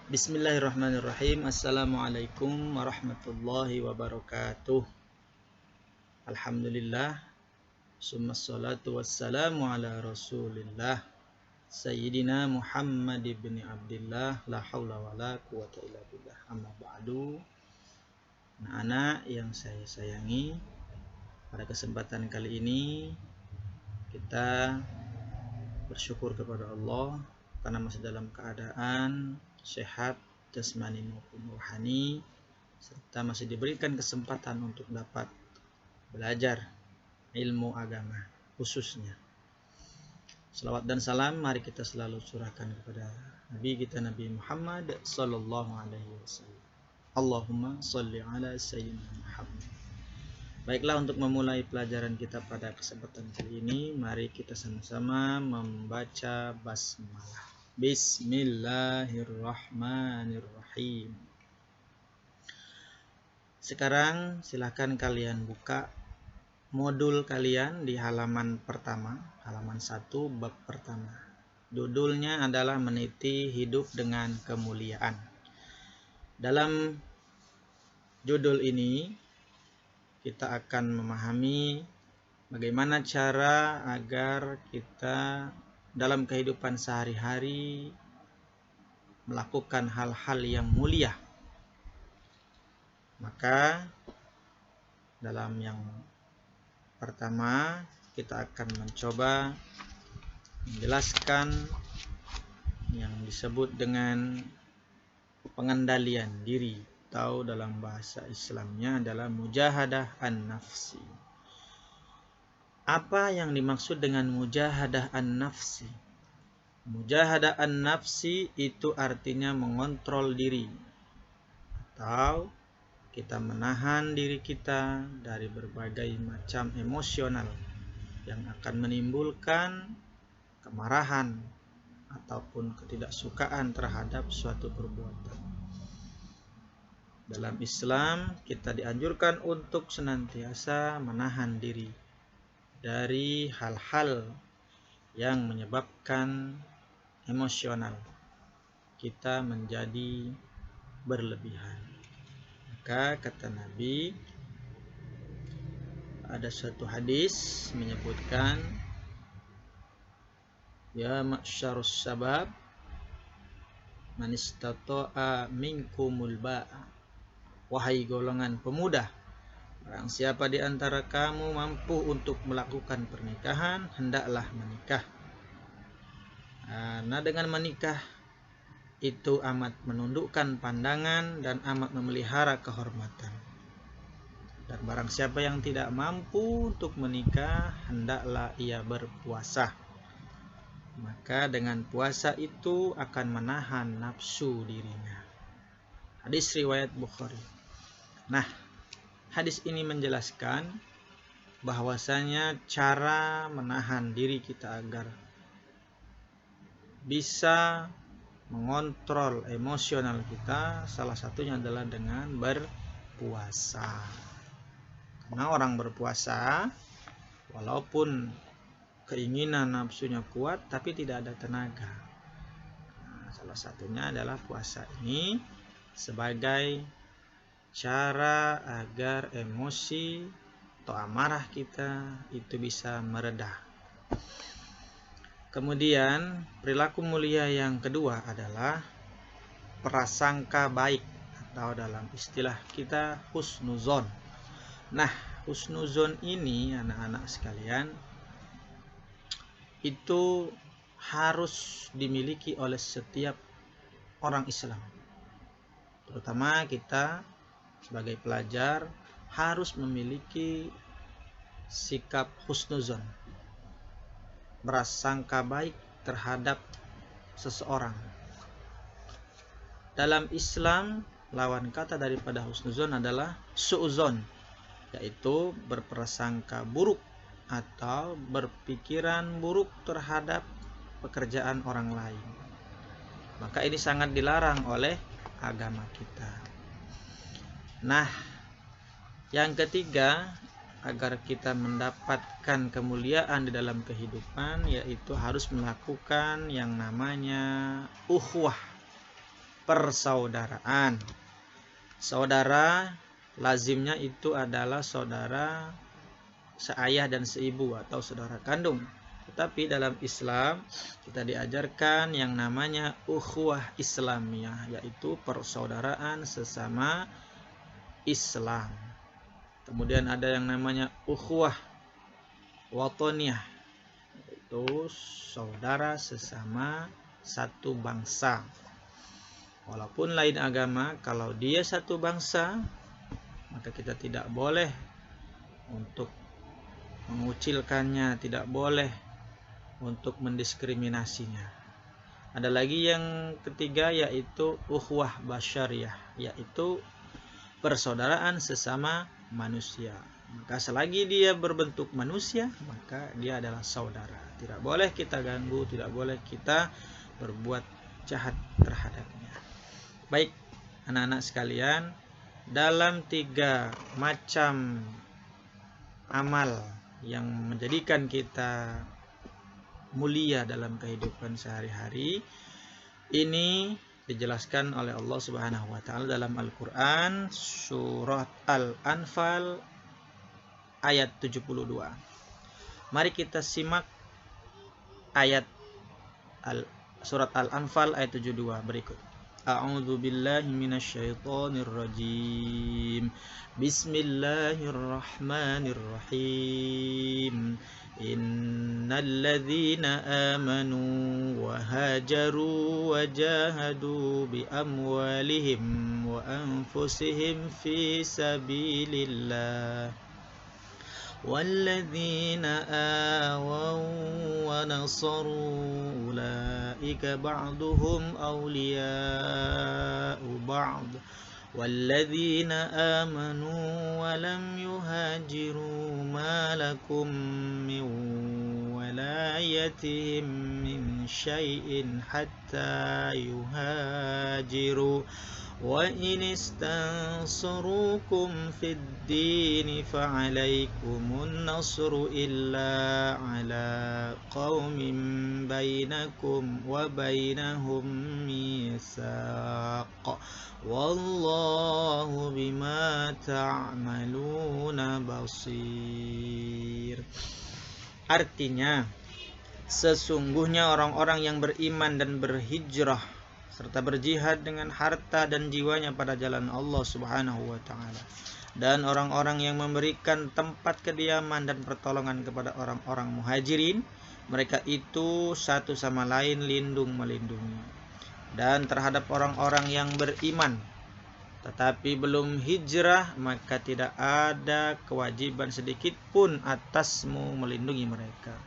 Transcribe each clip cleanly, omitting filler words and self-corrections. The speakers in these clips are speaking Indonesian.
Bismillahirrahmanirrahim. Assalamualaikum warahmatullahi wabarakatuh. Alhamdulillah. Summa salatu wassalamu ala rasulillah Sayyidina Muhammad ibn Abdillah. La hawla wa la quwata illa billah. Amma ba'du. Anak-anak yang saya sayangi, pada kesempatan kali ini kita bersyukur kepada Allah karena masih dalam keadaan sehat jasmani maupun rohani, serta masih diberikan kesempatan untuk dapat belajar ilmu agama khususnya. Salawat dan salam mari kita selalu curahkan kepada Nabi kita Nabi Muhammad sallallahu alaihi wasallam. Allahumma sholli ala sayyidina Muhammad. Baiklah, untuk memulai pelajaran kita pada kesempatan kali ini, mari kita sama-sama membaca basmalah. Bismillahirrahmanirrahim. Sekarang silakan kalian buka modul kalian di halaman pertama, halaman 1 bab pertama. Judulnya adalah meniti hidup dengan kemuliaan. Dalam judul ini kita akan memahami bagaimana cara agar kita dalam kehidupan sehari-hari melakukan hal-hal yang mulia. Maka dalam yang pertama kita akan mencoba menjelaskan yang disebut dengan pengendalian diri, atau dalam bahasa Islamnya adalah mujahadah an-nafsi. Apa yang dimaksud dengan mujahadah an-nafsi? Mujahadah an-nafsi itu artinya mengontrol diri, atau kita menahan diri kita dari berbagai macam emosional yang akan menimbulkan kemarahan ataupun ketidaksukaan terhadap suatu perbuatan. Dalam Islam kita dianjurkan untuk senantiasa menahan diri dari hal-hal yang menyebabkan emosional kita menjadi berlebihan. Maka kata Nabi, ada suatu hadis menyebutkan, ya ma'syarus sabab man istata'a minkumul ba'a. Wahai golongan pemuda, barang siapa di antara kamu mampu untuk melakukan pernikahan, hendaklah menikah. Nah, dengan menikah itu amat menundukkan pandangan dan amat memelihara kehormatan. Dan barang siapa yang tidak mampu untuk menikah, hendaklah ia berpuasa. Maka dengan puasa itu akan menahan nafsu dirinya. Hadis riwayat Bukhari. Nah, hadis ini menjelaskan bahwasanya cara menahan diri kita agar bisa mengontrol emosional kita, salah satunya adalah dengan berpuasa. Karena orang berpuasa, walaupun keinginan nafsunya kuat, tapi tidak ada tenaga. Nah, salah satunya adalah puasa ini sebagai cara agar emosi atau amarah kita itu bisa meredah. Kemudian perilaku mulia yang kedua adalah prasangka baik, atau dalam istilah kita husnuzon. Nah, husnuzon ini anak-anak sekalian itu harus dimiliki oleh setiap orang Islam. Terutama kita sebagai pelajar harus memiliki sikap husnuzon, berasangka baik terhadap seseorang. Dalam Islam, lawan kata daripada husnuzon adalah su'uzon, yaitu berprasangka buruk atau berpikiran buruk terhadap pekerjaan orang lain. Maka ini sangat dilarang oleh agama kita. Nah, yang ketiga, agar kita mendapatkan kemuliaan di dalam kehidupan, yaitu harus melakukan yang namanya ukhuwah persaudaraan. Saudara lazimnya itu adalah saudara seayah dan seibu atau saudara kandung. Tetapi dalam Islam kita diajarkan yang namanya ukhuwah Islamiyah, yaitu persaudaraan sesama Islam. Kemudian ada yang namanya ukhuwah watoniyah, yaitu saudara sesama satu bangsa. Walaupun lain agama, kalau dia satu bangsa, maka kita tidak boleh untuk mengucilkannya, tidak boleh untuk mendiskriminasinya. Ada lagi yang ketiga, yaitu ukhuwah basyariyah, yaitu persaudaraan sesama manusia. Maka selagi dia berbentuk manusia, maka dia adalah saudara. Tidak boleh kita ganggu, tidak boleh kita berbuat jahat terhadapnya. Baik, anak-anak sekalian, dalam 3 macam amal yang menjadikan kita mulia dalam kehidupan sehari-hari, ini dijelaskan oleh Allah Subhanahu wa taala dalam Al-Qur'an surat Al-Anfal ayat 72. Mari kita simak ayat surat Al-Anfal ayat 72 berikut. A'udzu billahi minasyaitonir rajim. Bismillahirrahmanirrahim. Innal ladzina amanu wa hajaru wa jahadu bi amwalihim wa anfusihim fi sabilillah والذين آووا ونصروا أولئك بعضهم أولياء بعض والذين آمنوا ولم يهاجروا ما لكم من ولايتهم من شيء حتى يهاجروا وإن استنصروكم في الدين فعليكم النصر إلا على قوم بينكم وبينهم ميثاق والله بما تعملون بصير. Artinya, sesungguhnya orang-orang yang beriman dan berhijrah serta berjihad dengan harta dan jiwanya pada jalan Allah Subhanahu wa taala, dan orang-orang yang memberikan tempat kediaman dan pertolongan kepada orang-orang muhajirin, mereka itu satu sama lain lindung melindungi. Dan terhadap orang-orang yang beriman tetapi belum hijrah, maka tidak ada kewajiban sedikit pun atasmu melindungi mereka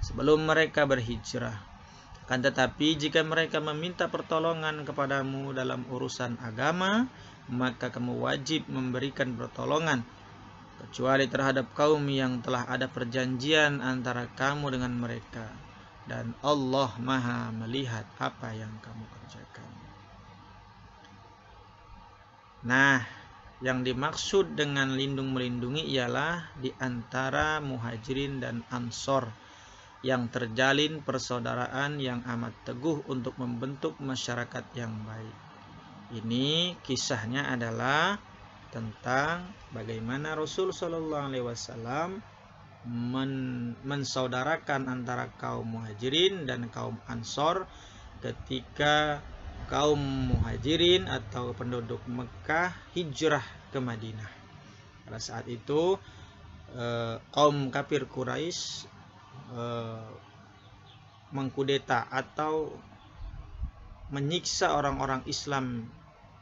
sebelum mereka berhijrah. Kan tetapi jika mereka meminta pertolongan kepadamu dalam urusan agama, maka kamu wajib memberikan pertolongan, kecuali terhadap kaum yang telah ada perjanjian antara kamu dengan mereka, dan Allah Maha melihat apa yang kamu kerjakan. Nah, yang dimaksud dengan lindung melindungi ialah di antara muhajirin dan ansor yang terjalin persaudaraan yang amat teguh untuk membentuk masyarakat yang baik. Ini kisahnya adalah tentang bagaimana Rasul Shallallahu Alaihi Wasallam mensaudarakan antara kaum muhajirin dan kaum ansor ketika kaum muhajirin atau penduduk Mekah hijrah ke Madinah. Pada saat itu kaum kafir Quraisy mengkudeta atau menyiksa orang-orang Islam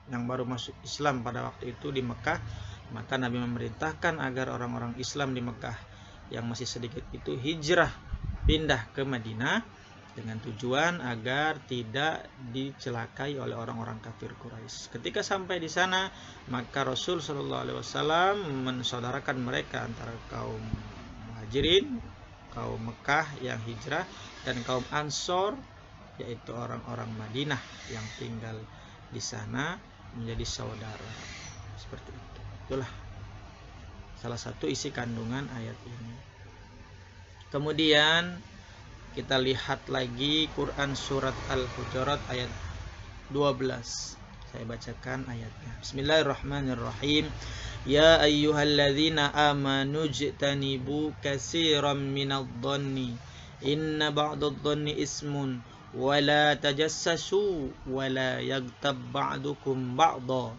yang baru masuk Islam pada waktu itu di Mekah. Maka Nabi memerintahkan agar orang-orang Islam di Mekah yang masih sedikit itu hijrah pindah ke Madinah dengan tujuan agar tidak dicelakai oleh orang-orang kafir Quraisy. Ketika sampai di sana, maka Rasul Shallallahu Alaihi Wasallam mensaudarakan mereka antara kaum muhajirin, kaum Mekah yang hijrah, dan kaum Ansor, yaitu orang-orang Madinah yang tinggal di sana, menjadi saudara. Seperti itu. Itulah salah satu isi kandungan ayat ini. Kemudian kita lihat lagi Quran surat Al-Hujurat ayat 12. Saya bacakan ayatnya. Bismillahirrahmanirrahim. Ya ayyuhalladzina amanu jtanibu katsiran minadh-dhanni inna ba'dadh-dhanni ismun wa la tajassasu wa la yaghtab ba'dukum ba'dha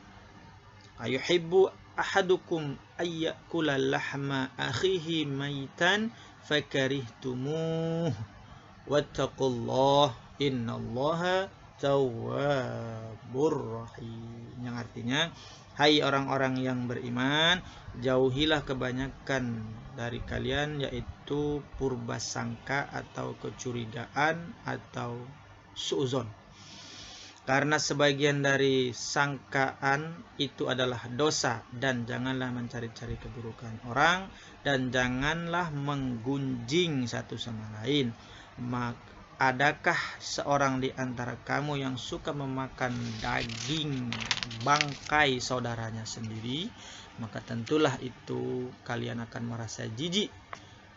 ayuhibbu ahadukum ayyakula lahma akhihi maitan fakarihtumuh wattaqullah innallaha tawwabur rahim. Yang artinya, hai orang-orang yang beriman, jauhilah kebanyakan dari kalian, yaitu purbasangka atau kecurigaan atau suuzon. Karena sebagian dari sangkaan itu adalah dosa, dan janganlah mencari-cari keburukan orang, dan janganlah menggunjing satu sama lain. Adakah seorang di antara kamu yang suka memakan daging bangkai saudaranya sendiri? Maka tentulah itu kalian akan merasa jijik,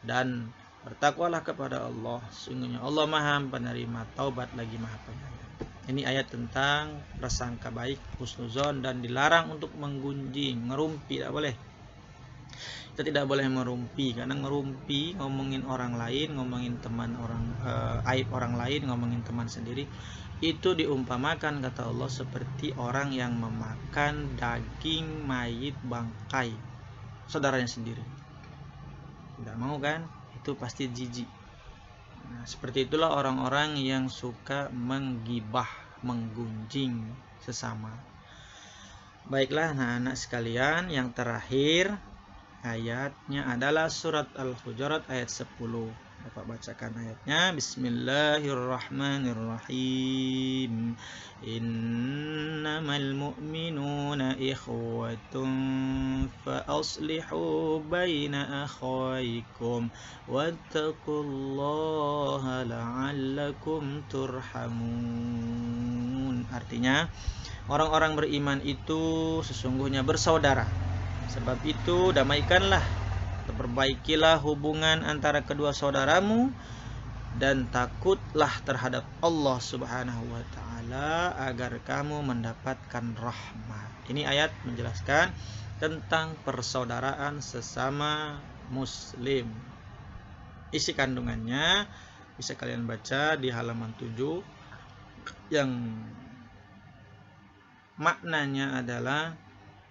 dan bertakwalah kepada Allah. Sungguhnya Allah Maha penerima taubat lagi Maha penyayang. Ini ayat tentang prasangka baik, husnuzon, dan dilarang untuk menggunjing, ngerumpi, tidak boleh. Kita tidak boleh merumpi, karena ngerumpi, ngomongin orang lain, ngomongin teman orang, aib orang lain, ngomongin teman sendiri, itu diumpamakan kata Allah seperti orang yang memakan daging mayit bangkai saudaranya sendiri. Tidak mau kan? Itu pasti jijik. Nah, seperti itulah orang-orang yang suka menggibah, menggunjing sesama. Baiklah, anak-anak sekalian, yang terakhir ayatnya adalah surat Al-Hujurat ayat 10. Bapak bacakan ayatnya. Bismillahirrahmanirrahim. Innamal mu'minuna ikhwatun fa aslihu baina akhawaykum wattaqullaha la'allakum turhamun. Artinya, orang-orang beriman itu sesungguhnya bersaudara. Sebab itu damaikanlah, perbaikilah hubungan antara kedua saudaramu, dan takutlah terhadap Allah Subhanahu wa ta'ala agar kamu mendapatkan rahmat. Ini ayat menjelaskan tentang persaudaraan sesama muslim. Isi kandungannya bisa kalian baca di halaman 7, yang maknanya adalah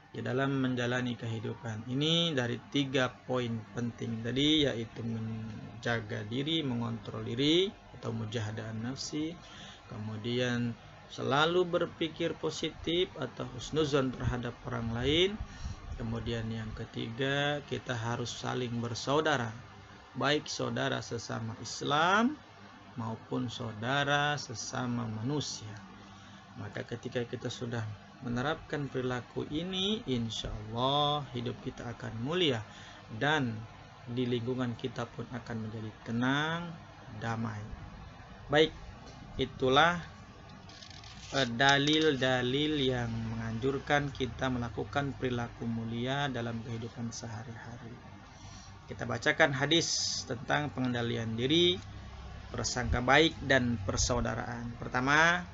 di dalam menjalani kehidupan ini dari 3 poin penting tadi, yaitu menjaga diri, mengontrol diri atau mujahadah nafsi, kemudian selalu berpikir positif atau husnuzon terhadap orang lain, kemudian yang ketiga, kita harus saling bersaudara, baik saudara sesama Islam maupun saudara sesama manusia. Maka ketika kita sudah menerapkan perilaku ini, insya Allah hidup kita akan mulia, dan di lingkungan kita pun akan menjadi tenang, damai. Baik, itulah dalil-dalil yang menganjurkan kita melakukan perilaku mulia dalam kehidupan sehari-hari. Kita bacakan hadis tentang pengendalian diri, prasangka baik, dan persaudaraan. Pertama,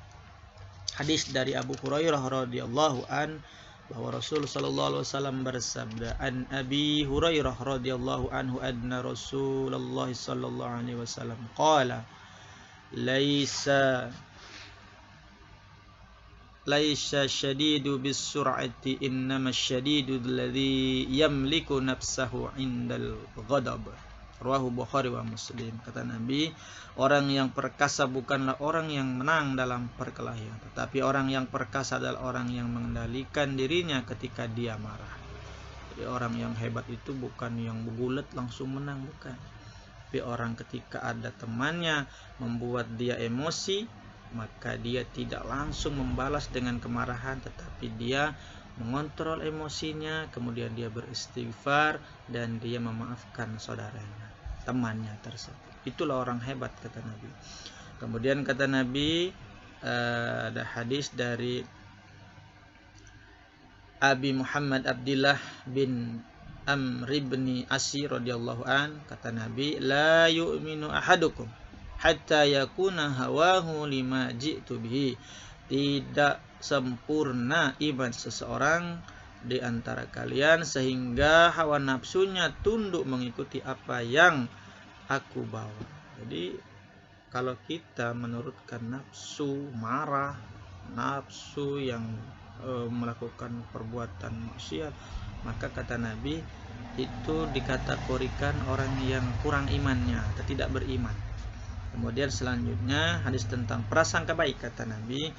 hadis dari Abu Hurairah radhiyallahu an, bahwa Rasul sallallahu alaihi wasallam bersabda, an Abi Hurairah radhiyallahu anhu anna Rasulullah sallallahu alaihi wasallam qala laisa syadidu bis sur'ati innama syadidu alladhi yamliku nafsahu indal ghadab. Rawahu Bukhari wa Muslim. Kata Nabi, orang yang perkasa bukanlah orang yang menang dalam perkelahian, tetapi orang yang perkasa adalah orang yang mengendalikan dirinya ketika dia marah. Jadi orang yang hebat itu bukan yang begulet langsung menang, bukan. Tapi orang ketika ada temannya membuat dia emosi, maka dia tidak langsung membalas dengan kemarahan, tetapi dia mengontrol emosinya, kemudian dia beristighfar, dan dia memaafkan saudaranya, temannya tersebut. Itulah orang hebat, kata Nabi. Kemudian kata Nabi, ada hadis dari Abi Muhammad Abdullah bin Amr bin Asy radhiyallahu an, kata Nabi, la yu'minu ahadukum hatta yakuna hawahu lima ji'tu bihi tidak sempurna iman seseorang di antara kalian sehingga hawa nafsunya tunduk mengikuti apa yang aku bawa. Jadi kalau kita menurutkan nafsu marah, nafsu yang melakukan perbuatan maksiat, maka kata Nabi itu dikategorikan orang yang kurang imannya atau tidak beriman. Kemudian selanjutnya hadis tentang prasangka baik, kata Nabi,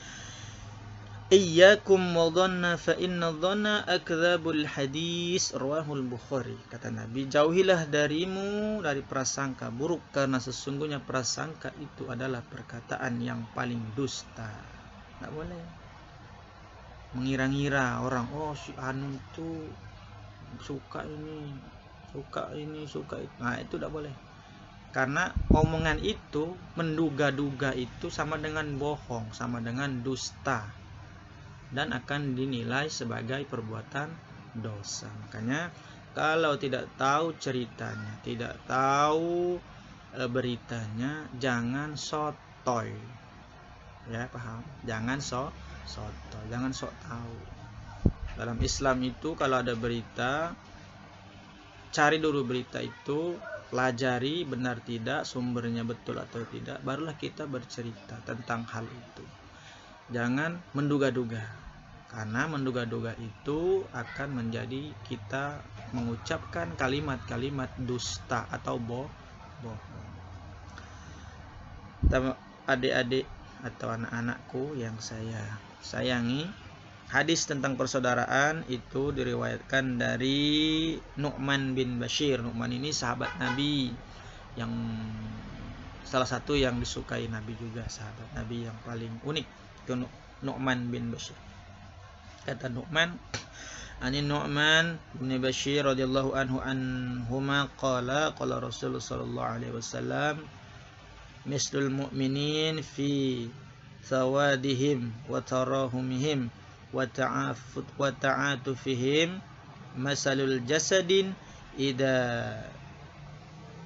iyyakum wadhanna fa inna dhanna akdzabul hadis, rawahul Bukhari. Kata Nabi, jauhilah darimu dari prasangka buruk karena sesungguhnya prasangka itu adalah perkataan yang paling dusta. Enggak boleh mengira-ngira orang, oh si anu itu suka ini, suka itu. Nah, itu enggak boleh. Karena omongan itu, menduga-duga itu sama dengan bohong, sama dengan dusta, dan akan dinilai sebagai perbuatan dosa. Makanya kalau tidak tahu ceritanya, tidak tahu beritanya, jangan sotoy. Ya, paham? Jangan sotoy, jangan sok tahu. Dalam Islam itu kalau ada berita, cari dulu berita itu, pelajari benar tidak, sumbernya betul atau tidak, barulah kita bercerita tentang hal itu. Jangan menduga-duga, karena menduga-duga itu akan menjadi kita mengucapkan kalimat-kalimat dusta atau bohong. Adik-adik atau anak-anakku yang saya sayangi, hadis tentang persaudaraan itu diriwayatkan dari Nu'man bin Bashir. Nu'man ini sahabat Nabi yang salah satu yang disukai Nabi juga, sahabat Nabi yang paling unik. Nu'man bin Bashir. Kata Nu'man, ani Nu'man bin Bashir radhiyallahu anhuma qala Rasulullah sallallahu alaihi wasallam, mislul mu'minin fi thawadihim wa tarahumihim wa ta'atufihim masalul jasadin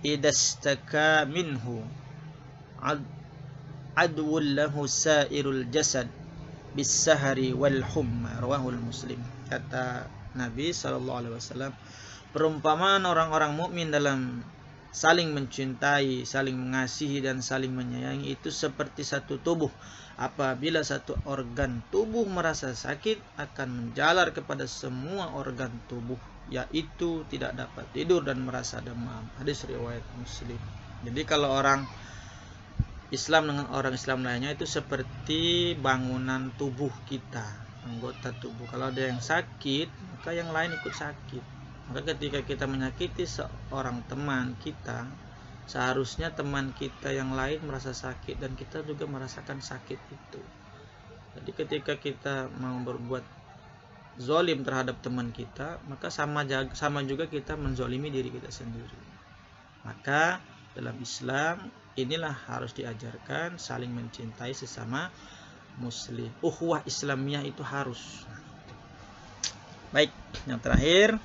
idastaka minhu adwul lahu sairul jasad bisahari wal humma, rawahul Muslim. Kata Nabi SAW, perumpamaan orang-orang mukmin dalam saling mencintai, saling mengasihi dan saling menyayangi itu seperti satu tubuh. Apabila satu organ tubuh merasa sakit, akan menjalar kepada semua organ tubuh, yaitu tidak dapat tidur dan merasa demam. Hadis riwayat Muslim. Jadi kalau orang Islam dengan orang Islam lainnya itu seperti bangunan tubuh kita, anggota tubuh. Kalau ada yang sakit, maka yang lain ikut sakit. Maka ketika kita menyakiti seorang teman kita, seharusnya teman kita yang lain merasa sakit dan kita juga merasakan sakit itu. Jadi ketika kita mau berbuat zolim terhadap teman kita, maka sama juga kita menzolimi diri kita sendiri. Maka dalam Islam inilah harus diajarkan, saling mencintai sesama muslim. Ukhuwah Islamiyah itu harus. Baik, yang terakhir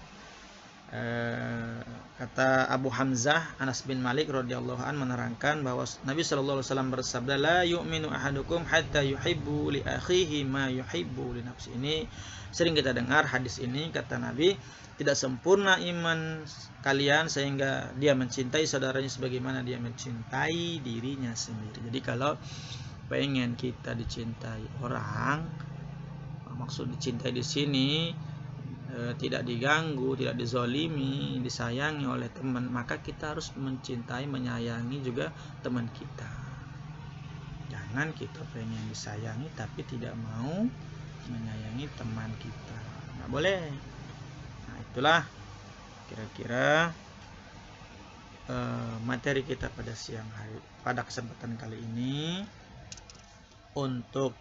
kata Abu Hamzah Anas bin Malik radhiyallahu an menerangkan bahwa Nabi sallallahu alaihi wasallam bersabda, la yu'minu ahadukum hatta yuhibbu li akhihi ma yuhibbu li nafsihi. Ini sering kita dengar hadis ini, kata Nabi, tidak sempurna iman kalian sehingga dia mencintai saudaranya sebagaimana dia mencintai dirinya sendiri. Jadi kalau pengen kita dicintai orang, maksud dicintai di sini tidak diganggu, tidak dizolimi, disayangi oleh teman, maka kita harus mencintai, menyayangi juga teman kita. Jangan kita pengen disayangi tapi tidak mau menyayangi teman kita, nggak boleh. Nah, itulah kira-kira materi kita pada siang hari, pada kesempatan kali ini, untuk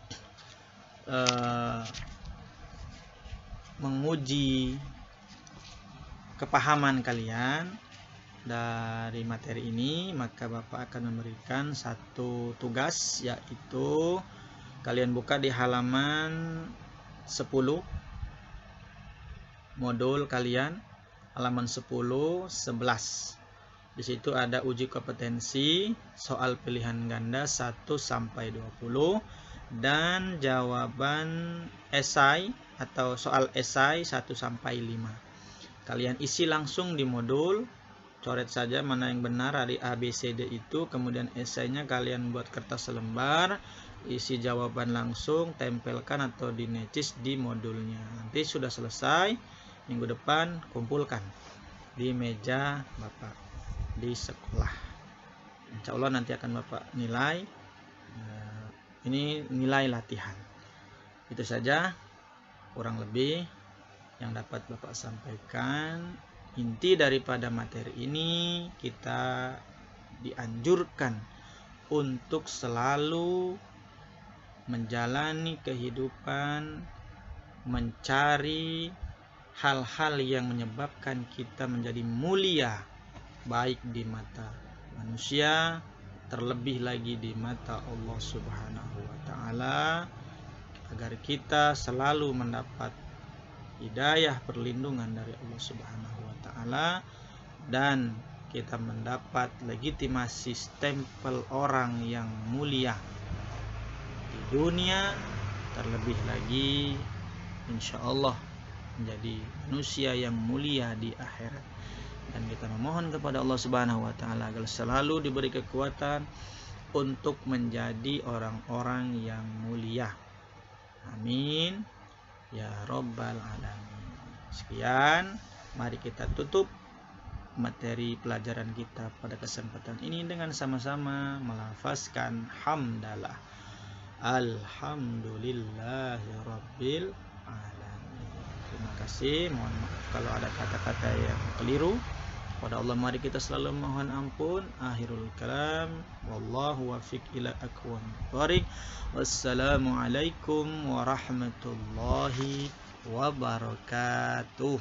menguji kepahaman kalian dari materi ini. Maka Bapak akan memberikan satu tugas, yaitu kalian buka di halaman 10 modul kalian, halaman 10 11. Di situ ada uji kompetensi soal pilihan ganda 1 sampai 20. dan jawaban esai atau soal esai 1-5. Kalian isi langsung di modul, coret saja mana yang benar dari A, B, C, D itu, kemudian esainya kalian buat kertas selembar, isi jawaban langsung, tempelkan atau dinecis di modulnya. Nanti sudah selesai, minggu depan kumpulkan di meja Bapak di sekolah. Insya Allah nanti akan Bapak nilai. Ini nilai latihan. Itu saja kurang lebih yang dapat Bapak sampaikan. Inti daripada materi ini, kita dianjurkan untuk selalu menjalani kehidupan, mencari hal-hal yang menyebabkan kita menjadi mulia, baik di mata manusia, terlebih lagi di mata Allah Subhanahu wa Ta'ala, agar kita selalu mendapat hidayah perlindungan dari Allah Subhanahu wa Ta'ala, dan kita mendapat legitimasi stempel orang yang mulia di dunia, terlebih lagi insya Allah menjadi manusia yang mulia di akhirat. Dan kita memohon kepada Allah Subhanahu wa Ta'ala agar selalu diberi kekuatan untuk menjadi orang-orang yang mulia. Amin ya Rabbal Alamin. Sekian, mari kita tutup materi pelajaran kita pada kesempatan ini dengan sama-sama melafazkan hamdalah. Alhamdulillahi Rabbil Alamin. Terima kasih, mohon maaf kalau ada kata-kata yang keliru. Pada Allah mari kita selalu mohon ampun. Akhirul kalam, wallahu wafiq ila aqwamit thoriq. Wassalamualaikum warahmatullahi wabarakatuh.